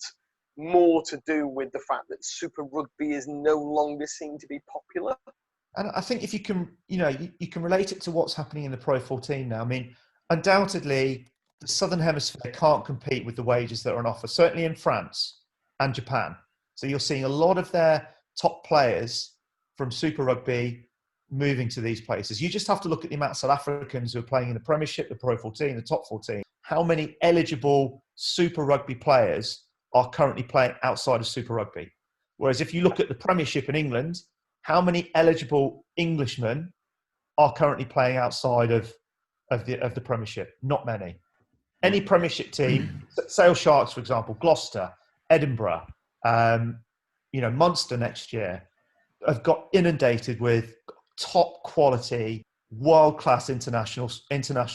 more to do with the fact that Super Rugby is no longer seen to be popular. And I think if you can, you can relate it to what's happening in the Pro 14 now. I mean, undoubtedly, the Southern Hemisphere can't compete with the wages that are on offer, certainly in France and Japan. So you're seeing a lot of their top players from Super Rugby moving to these places. You just have to look at the amount of South Africans who are playing in the Premiership, the Pro 14, the Top 14. How many eligible Super Rugby players are currently playing outside of Super Rugby? Whereas if you look at the Premiership in England, how many eligible Englishmen are currently playing outside of the Premiership? Not many. Any Premiership team, Sale Sharks, for example, Gloucester, Edinburgh, Munster next year, have got inundated with top quality, world-class international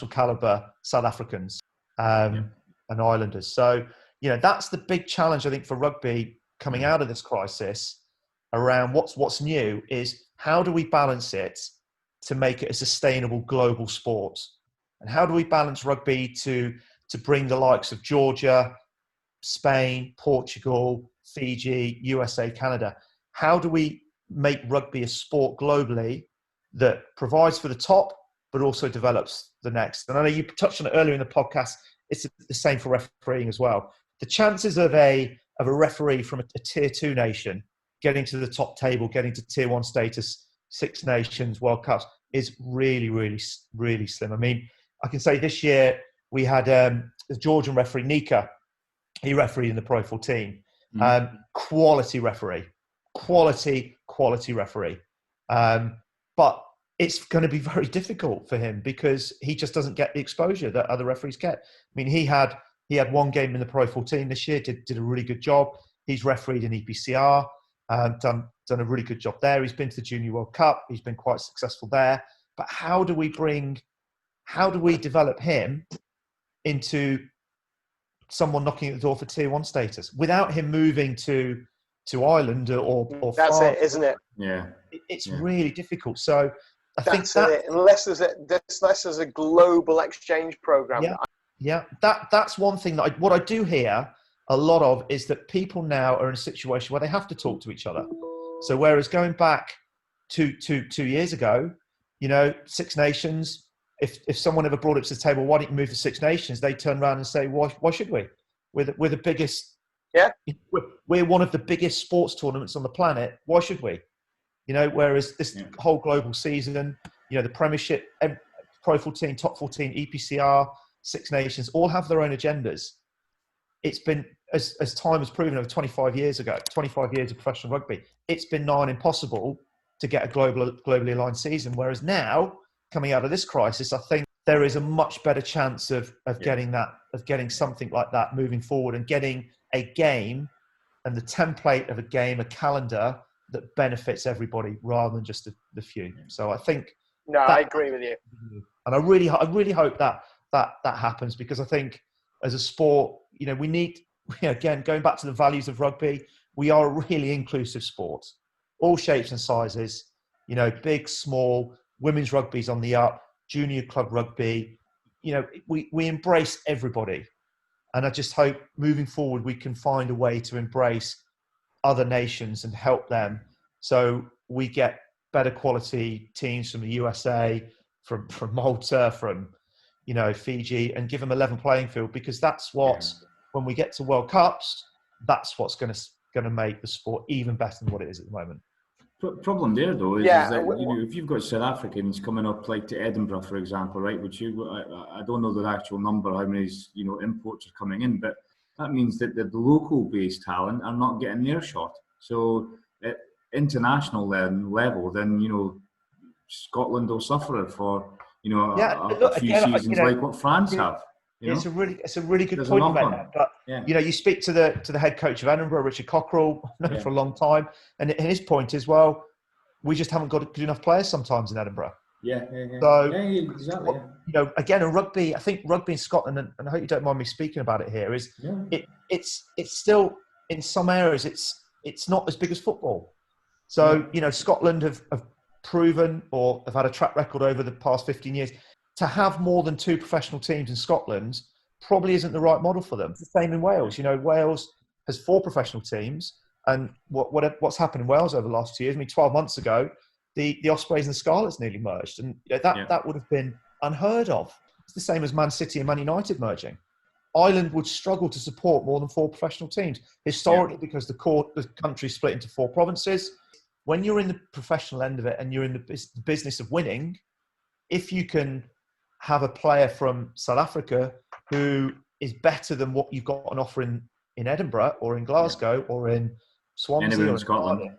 caliber South Africans and Islanders. So, that's the big challenge, I think, for rugby coming out of this crisis around what's new is how do we balance it to make it a sustainable global sport? And how do we balance rugby to bring the likes of Georgia, Spain, Portugal, Fiji, USA, Canada? How do we make rugby a sport globally that provides for the top, but also develops the next? And I know you touched on it earlier in the podcast. It's the same for refereeing as well. The chances of a referee from a tier 2 nation getting to the top table, getting to tier 1 status, Six Nations, World Cups, is really, really, really slim. I mean, I can say this year we had the Georgian referee, Nika. He refereed in the Pro 14. Quality referee. Quality referee. But it's going to be very difficult for him because he just doesn't get the exposure that other referees get. I mean, he had one game in the Pro 14 this year, did a really good job. He's refereed in EPCR, done a really good job there. He's been to the Junior World Cup. He's been quite successful there. But how do we develop him into someone knocking at the door for tier 1 status without him moving to Ireland or that's France? it, isn't it? Yeah, it's really difficult. So I think unless there's a global exchange program. That's one thing that what I do hear a lot of is that people now are in a situation where they have to talk to each other. So whereas going back two years ago, Six Nations, if someone ever brought it to the table, why don't you move to Six Nations? They turn around and say, why should we? We're the biggest. Yeah. We're one of the biggest sports tournaments on the planet. Why should we? Whereas this whole global season, the Premiership, Pro 14, Top 14, EPCR, Six Nations, all have their own agendas. It's been, as time has proven over 25 years of professional rugby, it's been nigh on impossible to get a globally aligned season. Whereas now, coming out of this crisis, I think there is a much better chance of getting something like that moving forward, and getting a game and the template of a game, a calendar that benefits everybody rather than just the few. So I think I agree with you, and I really hope that happens, because I think as a sport, we need, again, going back to the values of rugby, we are a really inclusive sport, all shapes and sizes, big, small. Women's rugby's on the up, junior club rugby, we embrace everybody. And I just hope moving forward, we can find a way to embrace other nations and help them, so we get better quality teams from the USA, from Malta, from, Fiji, and give them a level playing field, because that's when we get to World Cups, that's what's going to make the sport even better than what it is at the moment. Problem there, though, is that if you've got South Africans coming up like to Edinburgh, for example, right? Which I don't know the actual number, how many imports are coming in, but that means that the local-based talent are not getting their shot. So at international level, then Scotland will suffer for a few seasons like what France have. It's a really good point about that. But you speak to the head coach of Edinburgh, Richard Cockerell, known for a long time, and his point is, well, we just haven't got good enough players sometimes in Edinburgh. So exactly. Again, in rugby, I think rugby in Scotland, and I hope you don't mind me speaking about it here, is it's still in some areas it's not as big as football. So Scotland have proven, or have had a track record over the past 15 years. To have more than 2 professional teams in Scotland probably isn't the right model for them. It's the same in Wales. Wales has 4 professional teams, and what's happened in Wales over the last 2 years? 12 months ago, the Ospreys and the Scarlets nearly merged, and that would have been unheard of. It's the same as Man City and Man United merging. Ireland would struggle to support more than 4 professional teams historically, because the country split into 4 provinces. When you're in the professional end of it and you're in the business of winning, if you can have a player from South Africa who is better than what you've got on offer in Edinburgh or in Glasgow or in Swansea or in Scotland,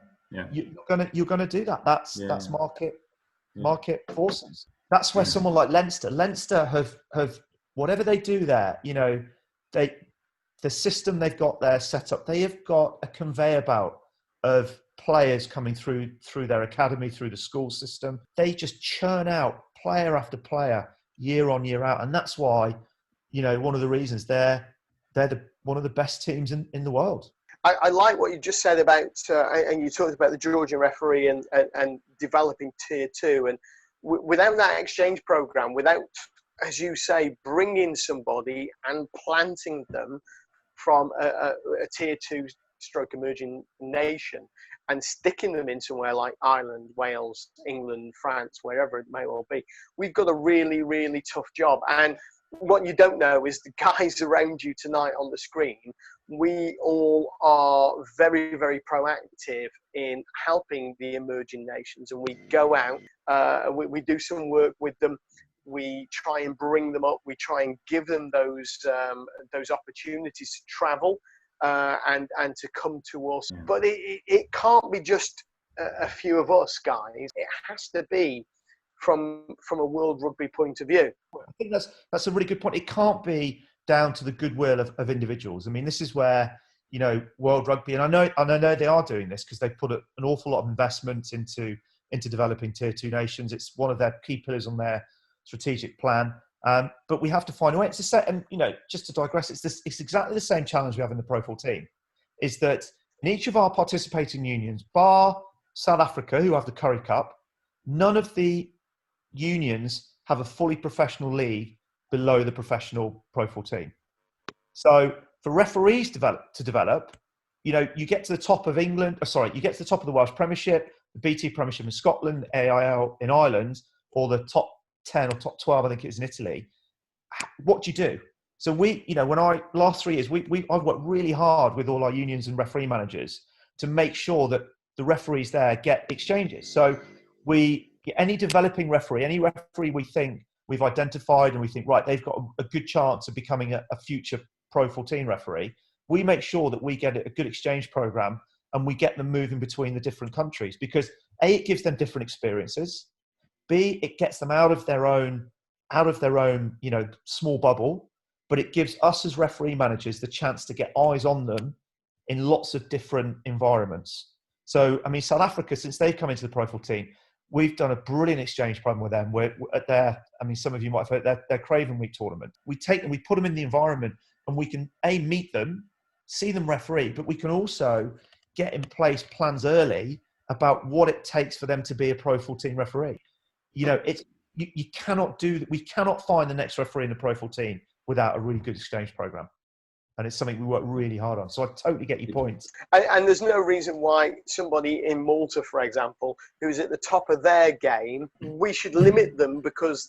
you're gonna do that. That's market forces. That's where someone like Leinster have whatever they do there. The system they've got there set up. They have got a conveyor belt of players coming through their academy, through the school system. They just churn out player after player, year on, year out. And that's why, one of the reasons they're one of the best teams in the world. I like what you just said about, and you talked about the Georgian referee and developing tier 2. And without that exchange program, without, as you say, bringing somebody and planting them from a tier 2 stroke emerging nation and sticking them in somewhere like Ireland, Wales, England, France, wherever it may well be, we've got a really, really tough job. And what you don't know is the guys around you tonight on the screen, we all are very, very proactive in helping the emerging nations, and we go out, we do some work with them. We try and bring them up. We try and give them those opportunities to travel and to come to us. But it can't be just a few of us guys. It has to be from a world rugby point of view. I think that's a really good point. It can't be down to the goodwill of individuals. I mean, this is where World Rugby, and I know they are doing this because they've put an awful lot of investment into developing tier 2 nations. It's one of their key pillars on their strategic plan. But we have to find a way. It's the same, and just to digress, it's exactly the same challenge we have in the Pro 14. Is that in each of our participating unions, bar South Africa, who have the Currie Cup, none of the unions have a fully professional league below the professional Pro 14. So for referees to develop, you get to the top of England. You get to the top of the Welsh Premiership, the BT Premiership in Scotland, AIL in Ireland, or the top 10 or top 12, I think it is in Italy. What do you do? So last 3 years, I've worked really hard with all our unions and referee managers to make sure that the referees there get exchanges. So any developing referee, any referee we think we've identified and we think, right, they've got a good chance of becoming a future Pro 14 referee, we make sure that we get a good exchange program and we get them moving between the different countries, because A, it gives them different experiences. B, it gets them out of their own out of their own, small bubble, but it gives us as referee managers the chance to get eyes on them in lots of different environments. So, I mean, South Africa, since they've come into the Pro 14, we've done a brilliant exchange program with them. We're at their, some of you might have heard their Craven Week tournament. We take them, we put them in the environment, and we can meet them, see them referee, but we can also get in place plans early about what it takes for them to be a Pro 14 referee. You cannot do that. We cannot find the next referee in the Pro 14 without a really good exchange program. And it's something we work really hard on. So I totally get your points. And there's no reason why somebody in Malta, for example, who's at the top of their game, we should limit them because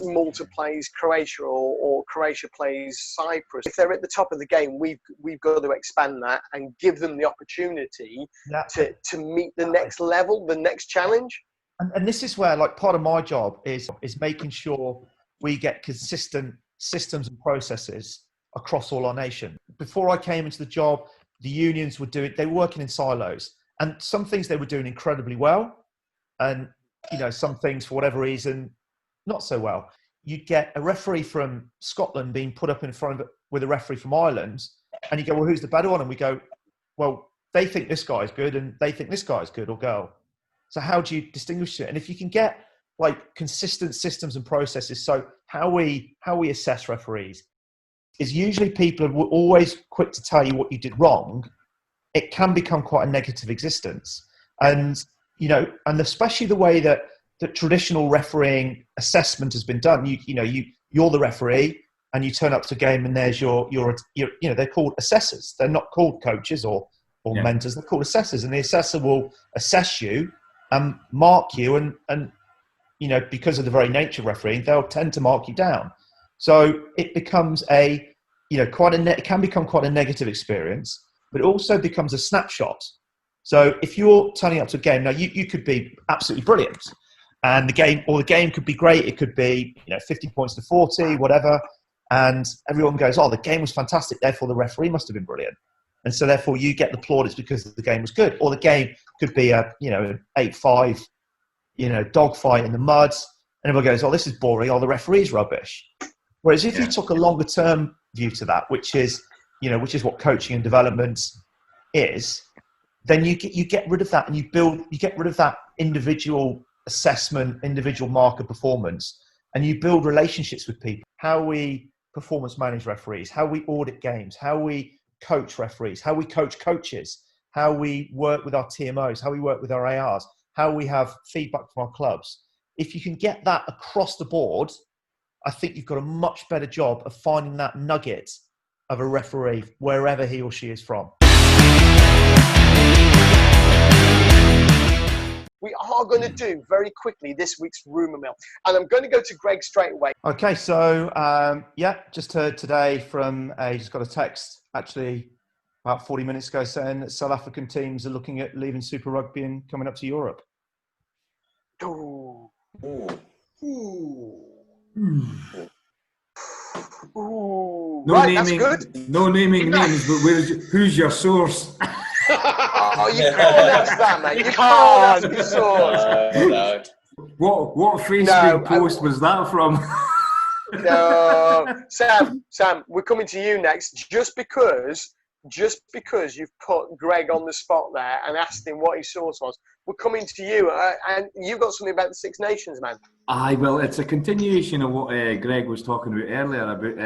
Malta plays Croatia or Croatia plays Cyprus. If they're at the top of the game, we've got to expand that and give them the opportunity to meet the next level, the next challenge. And this is where, part of my job is making sure we get consistent systems and processes across all our nation. Before I came into the job, the unions they were working in silos, and some things they were doing incredibly well, and some things for whatever reason not so well. You'd get a referee from Scotland being put up in front of with a referee from Ireland, and you go, well, who's the better one? And we go, well, they think this guy's good and they think this guy's good or girl. So how do you distinguish it? And if you can get consistent systems and processes, so how we assess referees is usually people are always quick to tell you what you did wrong. It can become quite a negative existence. And, and especially the way that traditional refereeing assessment has been done, you're the referee and you turn up to a game and there's your they're called assessors. They're not called coaches or mentors. They're called assessors, and the assessor will assess you and mark you. And because of the very nature of refereeing, they'll tend to mark you down. So it becomes it can become quite a negative experience, but it also becomes a snapshot. So if you're turning up to a game, now you could be absolutely brilliant, and the game could be great. It could be 50 points to 40, whatever, and everyone goes, "Oh, the game was fantastic. Therefore, the referee must have been brilliant," and so therefore you get the plaudits because the game was good. Or the game could be a 8-5, dogfight in the mud, and everyone goes, "Oh, this is boring. Oh, the referee's rubbish." Whereas if you took a longer term view to that, which is what coaching and development is, then you get rid of that and you get rid of that individual assessment, individual marker performance, and you build relationships with people. How we performance manage referees, how we audit games, how we coach referees, how we coach coaches, how we work with our TMOs, how we work with our ARs, how we have feedback from our clubs. If you can get that across the board, I think you've got a much better job of finding that nugget of a referee wherever he or she is from. We are going to do very quickly this week's rumour mill, and I'm going to go to Greg straight away. Okay, so just heard today from just got a text actually about 40 minutes ago saying that South African teams are looking at leaving Super Rugby and coming up to Europe. Ooh. No right, naming, that's good. No naming names, but who's your source? Oh, you can't ask that, mate. You can't ask your source. No. What Facebook post was that from? No, Sam, we're coming to you next. Just because you've put Greg on the spot there and asked him what his source was, we're coming to you, and you've got something about the Six Nations, man. Aye, well, it's a continuation of what Greg was talking about earlier about,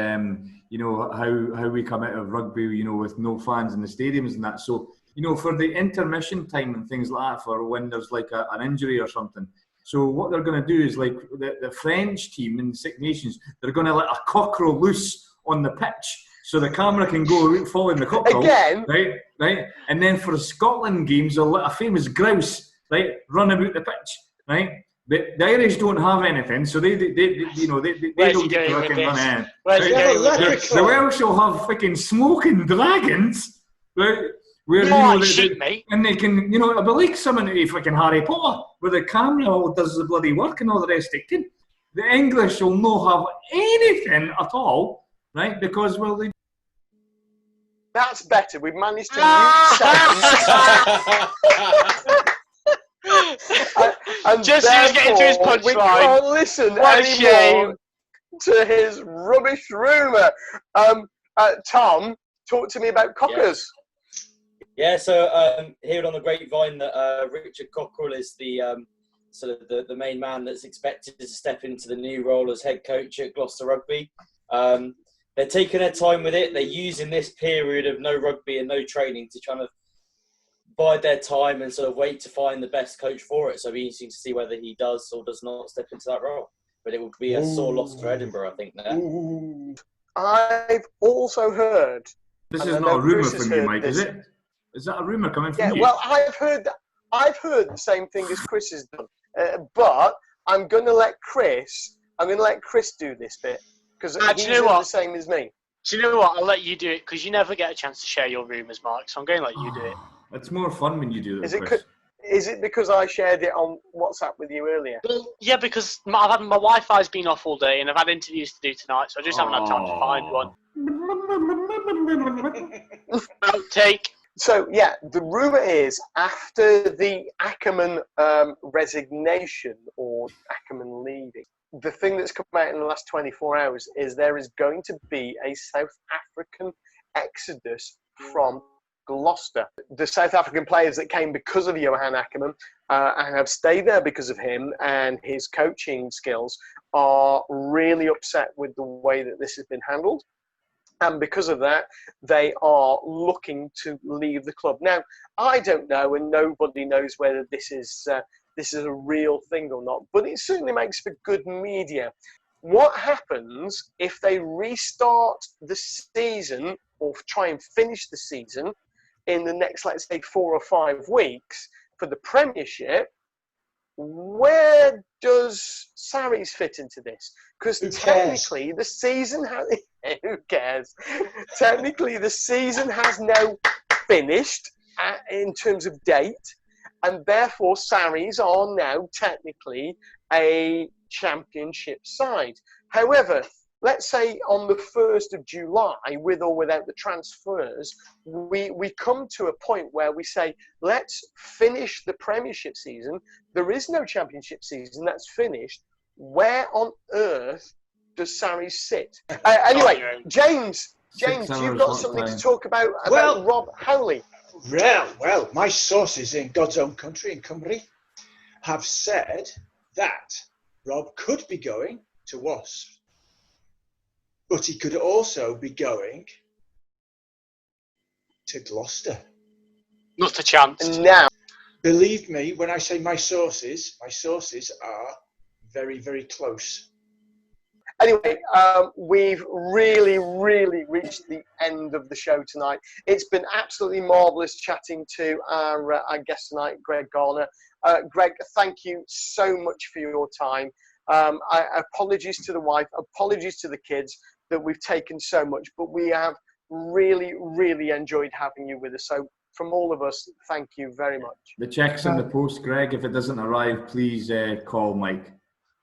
how we come out of rugby, with no fans in the stadiums and that. So, for the intermission time and things like that, for when there's like an injury or something. So what they're going to do is like the French team in the Six Nations, they're going to let a cockerel loose on the pitch. So the camera can go following the cockerel. Again? Right? And then for the Scotland games, they'll let a famous grouse, right, run about the pitch, right? The Irish don't have anything, so they don't get to fucking run in. Right? The Welsh will have fucking smoking dragons, right? Where, and they can, it'll be like something out of fucking Harry Potter, where the camera all does the bloody work and all the rest of it. The English will not have anything at all, right? Because, well, they... That's better. We've managed to mute Sam. And just as he was getting to his punchline. We can't listen what anymore. to his rubbish rumour. Tom, talk to me about Cockers. Yeah, so heard on the grapevine that Richard Cockrell is the sort of the main man that's expected to step into the new role as head coach at Gloucester Rugby. They're taking their time with it. They're using this period of no rugby and no training to try to bide their time and sort of wait to find the best coach for it. So it'll be interesting to see whether he does or does not step into that role. But it will be a sore loss for Edinburgh, I think, now. I've also heard... This is not a rumour from you, Mike, is it? Is that a rumour coming from you? Yeah, well, I've heard the same thing as Chris has done. But I'm going to let Chris do this bit. Because he's the same as me. Do you know what? I'll let you do it because you never get a chance to share your rumours, Mark. So I'm going to let you do it. It's more fun when you do it, Chris. Is it because I shared it on WhatsApp with you earlier? Well, yeah, because my Wi-Fi's been off all day and I've had interviews to do tonight, so I just haven't had time to find one. Outtake. So, yeah, the rumour is after the Ackerman resignation or Ackerman leaving, the thing that's come out in the last 24 hours is there is going to be a South African exodus from Gloucester. The South African players that came because of Johan Ackerman and have stayed there because of him and his coaching skills are really upset with the way that this has been handled. And because of that, they are looking to leave the club. Now, I don't know, and nobody knows whether this is a real thing or not, but it certainly makes for good media. What happens if they restart the season or try and finish the season in the next, let's say, 4 or 5 weeks for the Premiership? Where does Sarries fit into this? Because technically the season has... Who cares? Technically the season has now finished in terms of date, and therefore Sarries are now technically a championship side. However, let's say on the 1st of July, with or without the transfers, we come to a point where we say, let's finish the Premiership season. There is no championship season that's finished. Where on earth does Sarries sit? Anyway, James, you've got something to talk about Rob Howley. Well, my sources in God's own country, in Cymru, have said that Rob could be going to Wasps. But he could also be going to Gloucester. Not a chance. Now, believe me, when I say my sources are very, very close. Anyway, we've really, really reached the end of the show tonight. It's been absolutely marvellous chatting to our guest tonight, Greg Garner. Greg, thank you so much for your time. Apologies to the wife, apologies to the kids that we've taken so much, but we have really, really enjoyed having you with us. So from all of us, thank you very much. The check's in the post, Greg. If it doesn't arrive, please call Mike.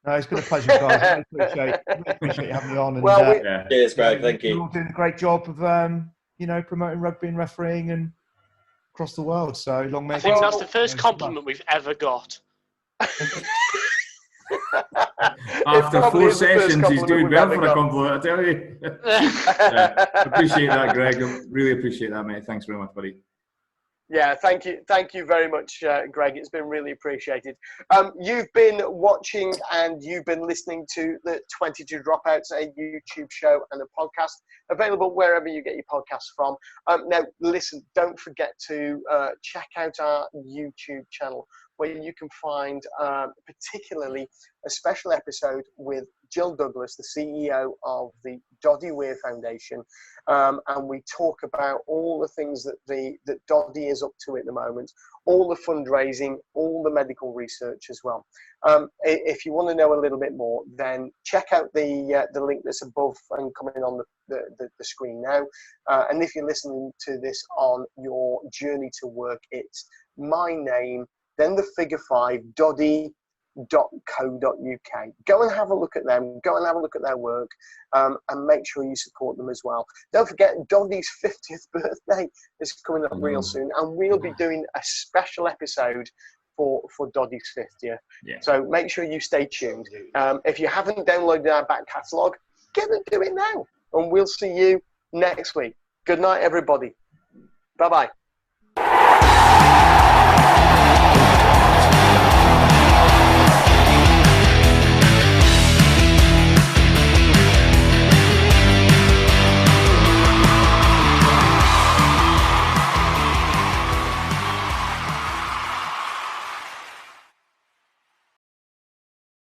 No, it's been a pleasure, guys. I appreciate you having me on. And, cheers, Greg. Thank you. You're all doing a great job of, promoting rugby and refereeing and across the world. So long may. I think that's the first compliment we've ever got. After 4 sessions, he's doing well for a compliment, I tell you. Appreciate that, Greg. I really appreciate that, mate. Thanks very much, buddy. Yeah, thank you very much, Greg. It's been really appreciated. You've been watching and you've been listening to the 22 Dropouts, a YouTube show and a podcast available wherever you get your podcasts from. Now, listen, don't forget to check out our YouTube channel, where you can find particularly a special episode with Jill Douglas, the CEO of the Doddy Weir Foundation, and we talk about all the things that Doddy is up to at the moment, all the fundraising, all the medical research as well. If you want to know a little bit more, then check out the link that's above and coming on the screen now. And if you're listening to this on your journey to work, it's my name, then the figure 5, doddy.co.uk. Go and have a look at them, go and have a look at their work, and make sure you support them as well. Don't forget, Doddy's 50th birthday is coming up real soon, and we'll be doing a special episode for Doddy's 50th. Yeah. So make sure you stay tuned. If you haven't downloaded our back catalogue, get and do it now. And we'll see you next week. Good night, everybody. Bye-bye.